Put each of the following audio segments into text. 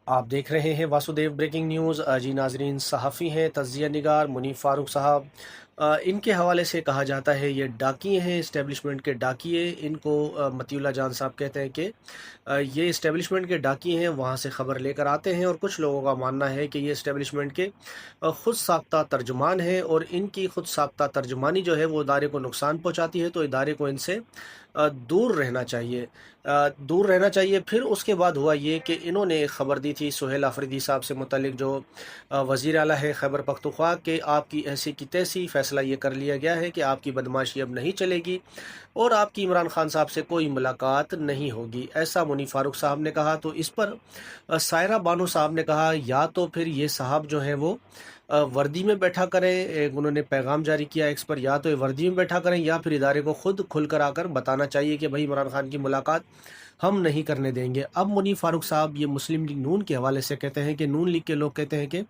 आप देख रहे हैं वासुदेव ब्रेकिंग न्यूज़। जी नाजरीन, सहाफ़ी हैं तज़िया निगार मुनीफ़ फ़ारूक साहब। इनके हवाले से कहा जाता है ये डाकिए हैं, इस्टेब्लिशमेंट के डाकिए। इनको मतीउल्लाह जान साहब कहते हैं कि ये इस्टेब्लिशमेंट के डाकिए हैं, वहाँ से ख़बर लेकर आते हैं। और कुछ लोगों का मानना है कि ये इस्टेब्लिशमेंट के ख़ुद साख्ता तर्जुमान हैं, और इनकी ख़ुद साख्ता तर्जुमानी जो है वो इदारे को नुकसान पहुँचाती है, तो इदारे को इनसे दूर रहना चाहिए। दूर रहना चाहिए। फिर उसके बाद हुआ ये कि इन्होंने एक ख़बर दी थी सुहेल आफरीदी साहब से मुतल्लिक, जो वज़ीर आला है खैबर पख्तूनख्वा, के आपकी ऐसी की तैसी फ़ैसला ये कर लिया गया है कि आपकी बदमाशी अब नहीं चलेगी और आपकी इमरान खान साहब से कोई मुलाकात नहीं होगी। ऐसा मुनीफ़ फ़ारूक साहब ने कहा। तो इस पर सायरा बानो साहब ने कहा, या तो फिर ये साहब जो हैं वो वर्दी में बैठा करें। एक उन्होंने पैगाम जारी किया एक्स पर, या तो ये वर्दी में बैठा करें या फिर इदारे को खुद खुल कर आकर बताना चाहिए कि भाई इमरान खान की मुलाकात हम नहीं करने देंगे। अब मुनीर फारूक साहब ये मुस्लिम लीग नून के हवाले से कहते हैं कि नून लीग के लोग कहते हैं कि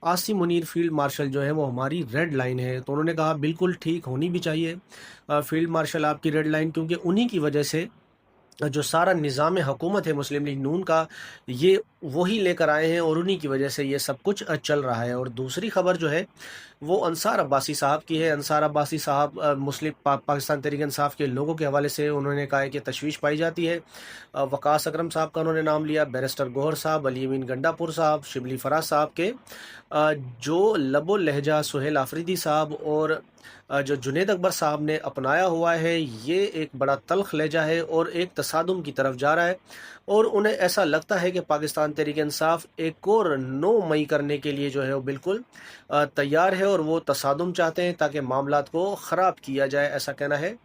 आसिम मुनीर फील्ड मार्शल जो है वो हमारी रेड लाइन है। तो उन्होंने कहा बिल्कुल ठीक, होनी भी चाहिए फील्ड मार्शल आपकी रेड लाइन, क्योंकि उन्हीं की वजह से जो सारा निज़ाम हुकूमत है मुस्लिम लीग नून का, ये वही लेकर आए हैं, और उन्हीं की वजह से ये सब कुछ चल रहा है। और दूसरी खबर जो है वो अंसार अब्बासी साहब की है। अंसार अब्बासी साहब पाकिस्तान तहरीक इंसाफ के लोगों के हवाले से उन्होंने कहा है कि तशवीश पाई जाती है। वकास अकरम साहब का उन्होंने नाम लिया, बैरिस्टर गोहर साहब, अली अमीन गंडापुर साहब, शिबली फराज साहब के जो लबो लहजा सुहेल आफरीदी साहब और जो जुनेद अकबर साहब ने अपनाया हुआ है, ये एक बड़ा तल्ख लहजा है और एक तसादुम की तरफ जा रहा है। और उन्हें ऐसा लगता है कि पाकिस्तान तहरीक इंसाफ एक और 9 मई करने के लिए जो है वो बिल्कुल तैयार है, और वो तसादुम चाहते हैं ताकि मामलात को ख़राब किया जाए। ऐसा कहना है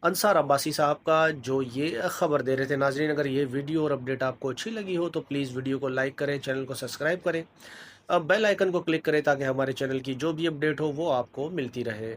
अंसार अब्बासी साहब का, जो ये खबर दे रहे थे। नाजरीन, अगर ये वीडियो और अपडेट आपको अच्छी लगी हो तो प्लीज़ वीडियो को लाइक करें, चैनल को सब्सक्राइब करें, बेल आइकन को क्लिक करें ताकि हमारे चैनल की जो भी अपडेट हो वो आपको मिलती रहे।